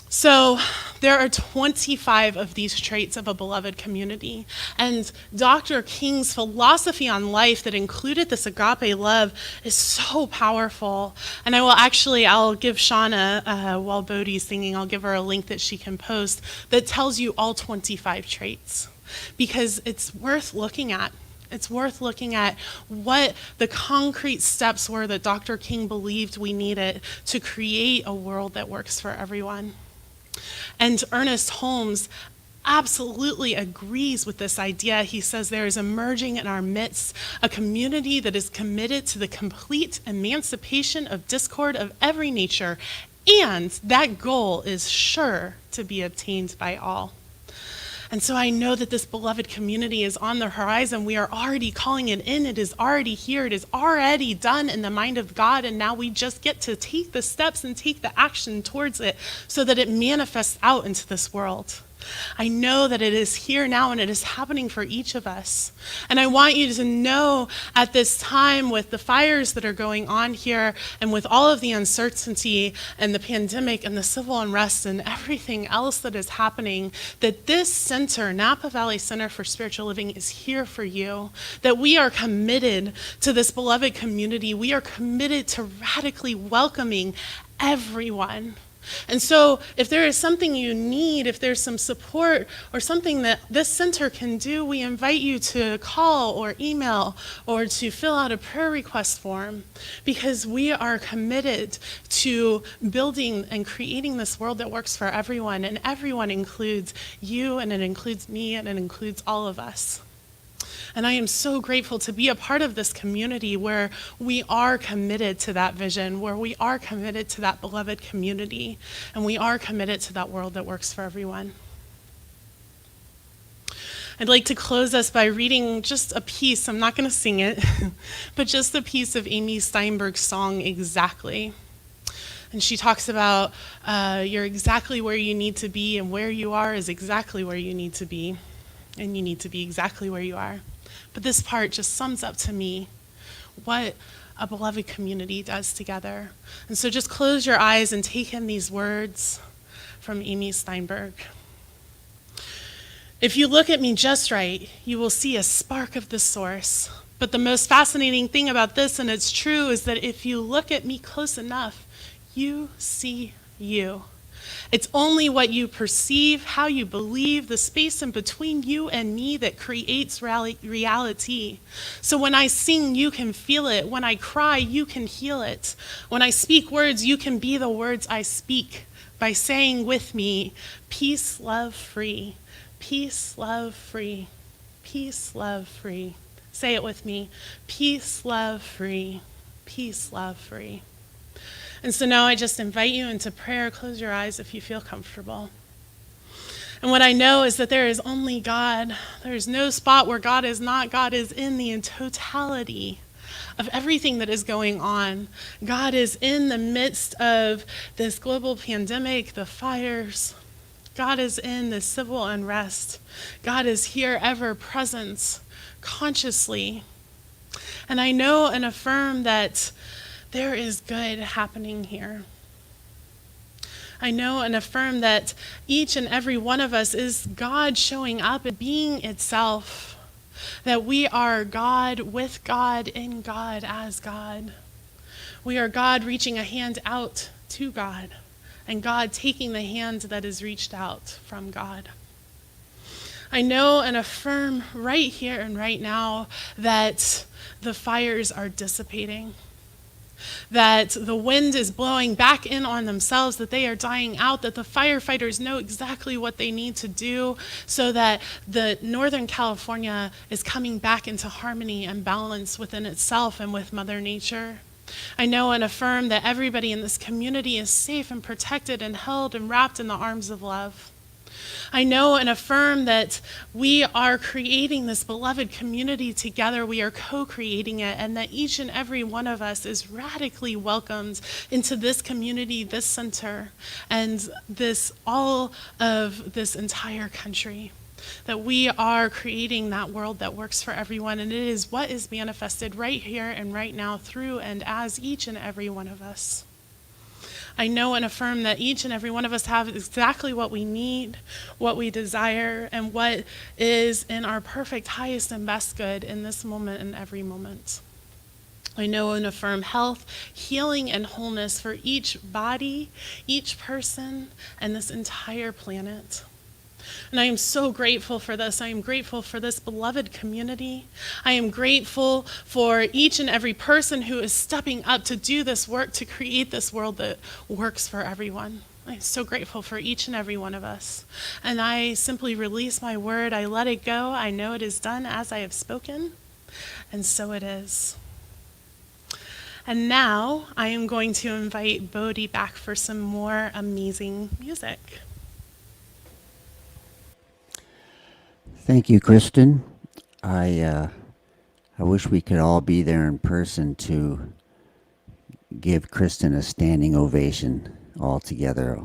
So There are 25 of these traits of a beloved community. And Dr. King's philosophy on life that included this agape love is so powerful. And I'll give Shauna, while Bodhi's singing, I'll give her a link that she can post that tells you all 25 traits, because it's worth looking at. It's worth looking at what the concrete steps were that Dr. King believed we needed to create a world that works for everyone. And Ernest Holmes absolutely agrees with this idea. He says there is emerging in our midst a community that is committed to the complete emancipation of discord of every nature, and that goal is sure to be obtained by all. And so I know that this beloved community is on the horizon. We are already calling it in. It is already here. It is already done in the mind of God. And now we just get to take the steps and take the action towards it so that it manifests out into this world. I know that it is here now and it is happening for each of us. And I want you to know at this time, with the fires that are going on here and with all of the uncertainty and the pandemic and the civil unrest and everything else that is happening, that this center, Napa Valley Center for Spiritual Living, is here for you. That we are committed to this beloved community. We are committed to radically welcoming everyone. And so if there is something you need, if there's some support or something that this center can do, we invite you to call or email or to fill out a prayer request form, because we are committed to building and creating this world that works for everyone. And everyone includes you, and it includes me, and it includes all of us. And I am so grateful to be a part of this community where we are committed to that vision, where we are committed to that beloved community, and we are committed to that world that works for everyone. I'd like to close us by reading just a piece. I'm not going to sing it, but just a piece of Amy Steinberg's song, Exactly. And she talks about you're exactly where you need to be, and where you are is exactly where you need to be, and you need to be exactly where you are. But this part just sums up to me what a beloved community does together. And so just close your eyes and take in these words from Amy Steinberg. If you look at me just right, you will see a spark of the source. But the most fascinating thing about this, and it's true, is that if you look at me close enough, you see you. It's only what you perceive, how you believe, the space in between you and me that creates reality. So when I sing, you can feel it. When I cry, you can heal it. When I speak words, you can be the words I speak by saying with me, peace, love, free. Peace, love, free. Peace, love, free. Say it with me. Peace, love, free. Peace, love, free. And so now I just invite you into prayer. Close your eyes if you feel comfortable. And what I know is that there is only God. There is no spot where God is not. God is in the totality of everything that is going on. God is in the midst of this global pandemic, the fires. God is in the civil unrest. God is here ever present, consciously. And I know and affirm that there is good happening here. I know and affirm that each and every one of us is God showing up and being itself. That we are God with God, in God, as God. We are God reaching a hand out to God, and God taking the hand that is reached out from God. I know and affirm right here and right now that the fires are dissipating. That the wind is blowing back in on themselves, that they are dying out, that the firefighters know exactly what they need to do so that the Northern California is coming back into harmony and balance within itself and with Mother Nature. I know and affirm that everybody in this community is safe and protected and held and wrapped in the arms of love. I know and affirm that we are creating this beloved community together. We are co-creating it, and that each and every one of us is radically welcomed into this community, this center, and all of this entire country. That we are creating that world that works for everyone, and it is what is manifested right here and right now through and as each and every one of us. I know and affirm that each and every one of us have exactly what we need, what we desire, and what is in our perfect, highest, and best good in this moment and every moment. I know and affirm health, healing, and wholeness for each body, each person, and this entire planet. And I am so grateful for this. I am grateful for this beloved community. I am grateful for each and every person who is stepping up to do this work, to create this world that works for everyone. I'm so grateful for each and every one of us. And I simply release my word. I let it go. I know it is done as I have spoken. And so it is. And now I am going to invite Bodhi back for some more amazing music. Thank you, Kristen. I wish we could all be there in person to give Kristen a standing ovation all together,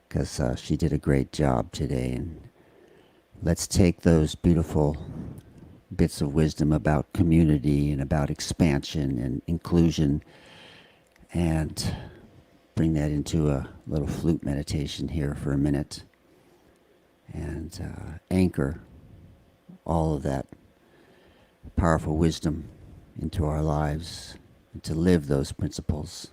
because she did a great job today. And let's take those beautiful bits of wisdom about community and about expansion and inclusion and bring that into a little flute meditation here for a minute and anchor all of that powerful wisdom into our lives and to live those principles.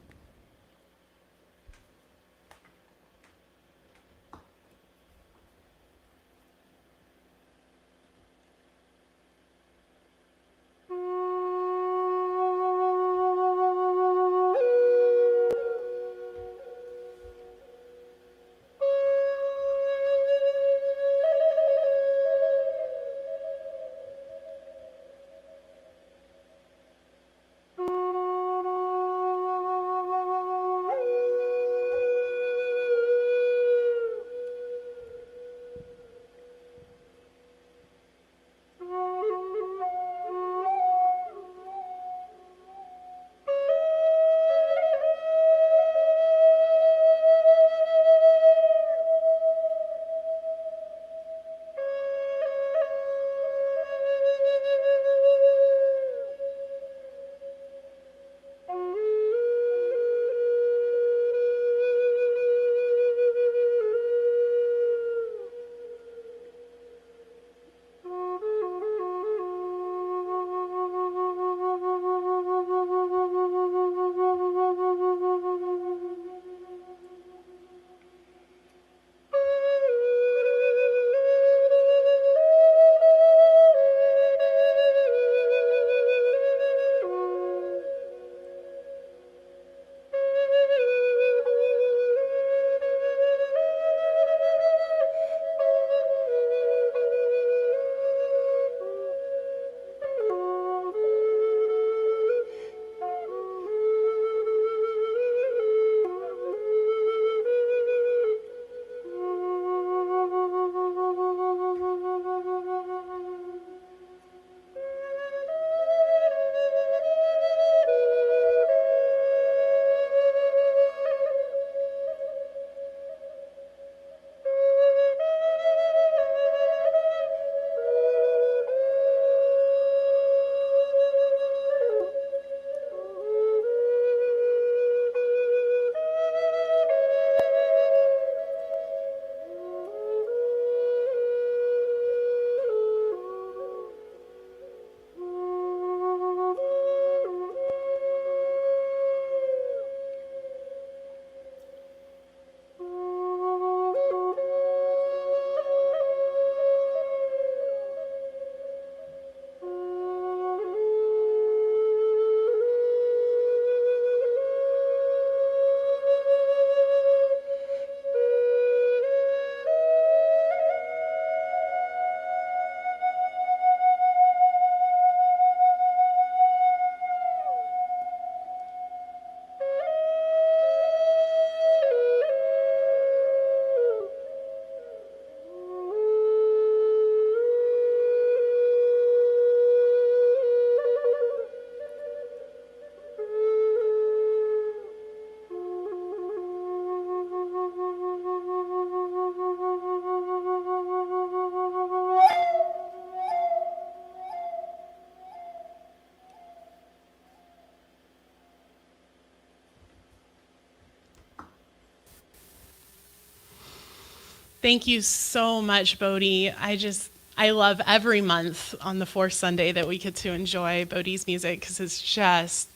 Thank you so much, Bodhi. I love every month on the fourth Sunday that we get to enjoy Bodhi's music because it's just,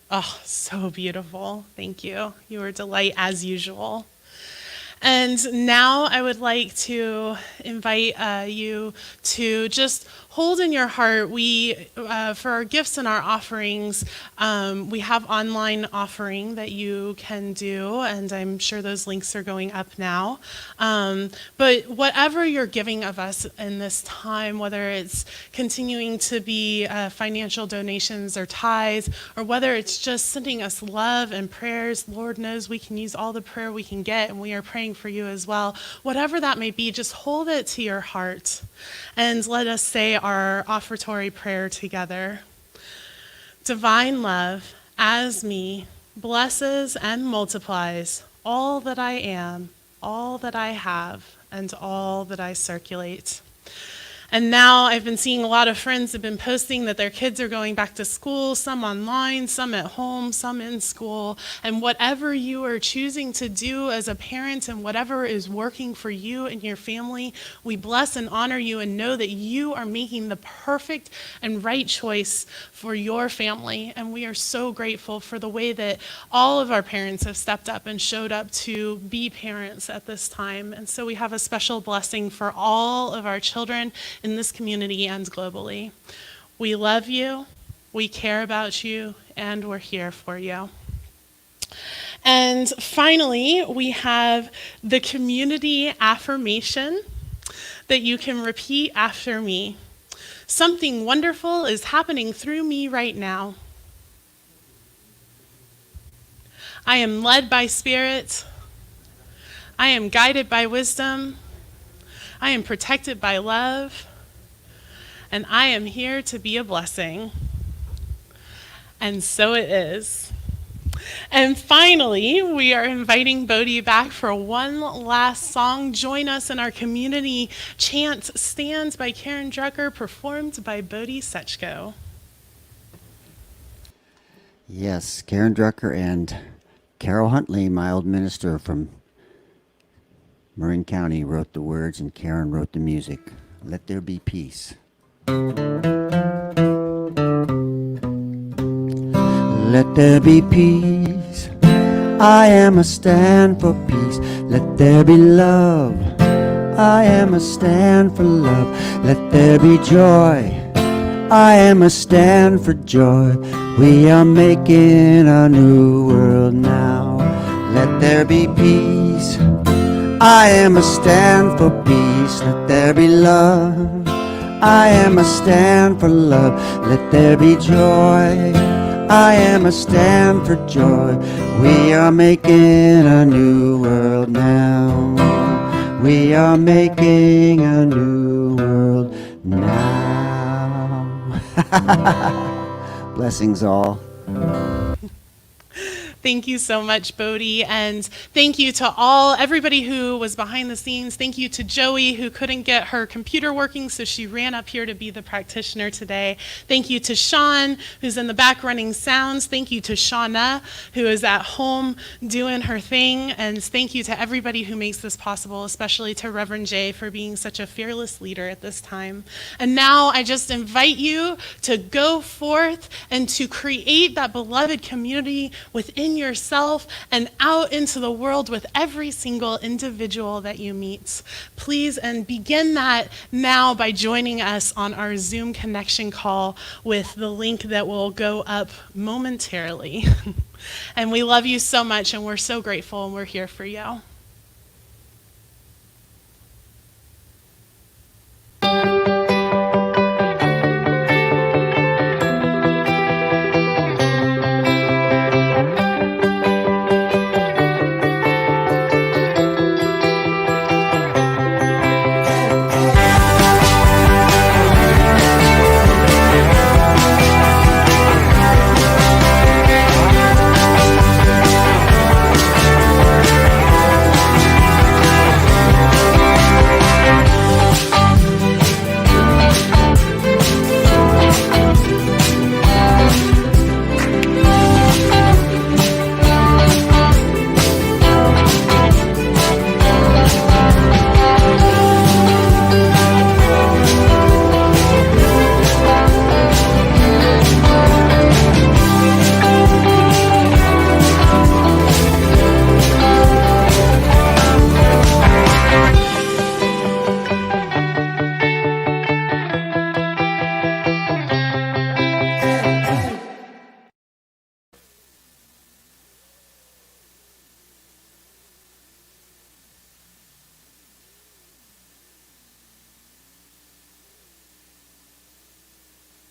so beautiful. Thank you. You were a delight as usual. And now I would like to invite you to just hold in your heart. For our gifts and our offerings, we have online offering that you can do, and I'm sure those links are going up now. But whatever you're giving of us in this time, whether it's continuing to be financial donations or tithes, or whether it's just sending us love and prayers, Lord knows we can use all the prayer we can get, and we are praying for you as well. Whatever that may be, just hold it to your heart and let us say our offertory prayer together. Divine love, as me, blesses and multiplies all that I am, all that I have, and all that I circulate. And now I've been seeing a lot of friends have been posting that their kids are going back to school, some online, some at home, some in school. And whatever you are choosing to do as a parent and whatever is working for you and your family, we bless and honor you and know that you are making the perfect and right choice for your family. And we are so grateful for the way that all of our parents have stepped up and showed up to be parents at this time. And so we have a special blessing for all of our children in this community and globally. We love you, we care about you, and we're here for you. And finally, we have the community affirmation that you can repeat after me. Something wonderful is happening through me right now. I am led by Spirit. I am guided by wisdom. I am protected by love. And I am here to be a blessing. And so it is. And finally, we are inviting Bodhi back for one last song. Join us in our community chant, Stands by Karen Drucker, performed by Bodhi Setchko. Yes, Karen Drucker and Carol Huntley, my old minister from Marin County, wrote the words and Karen wrote the music. Let there be peace. Let there be peace. I am a stand for peace. Let there be love. I am a stand for love. Let there be joy. I am a stand for joy. We are making a new world now. Let there be peace. I am a stand for peace. Let there be love. I am a stand for love. Let there be joy. I am a stand for joy. We are making a new world now. We are making a new world now. Blessings all. Thank you so much, Bodhi, and thank you to everybody who was behind the scenes. Thank you to Joey, who couldn't get her computer working, so she ran up here to be the practitioner today. Thank you to Sean, who's in the back running sounds. Thank you to Shauna, who is at home doing her thing, and thank you to everybody who makes this possible, especially to Reverend Jay for being such a fearless leader at this time. And now I just invite you to go forth and to create that beloved community within yourself and out into the world with every single individual that you meet. Please, and begin that now by joining us on our Zoom connection call with the link that will go up momentarily. And we love you so much, and we're so grateful, and we're here for you.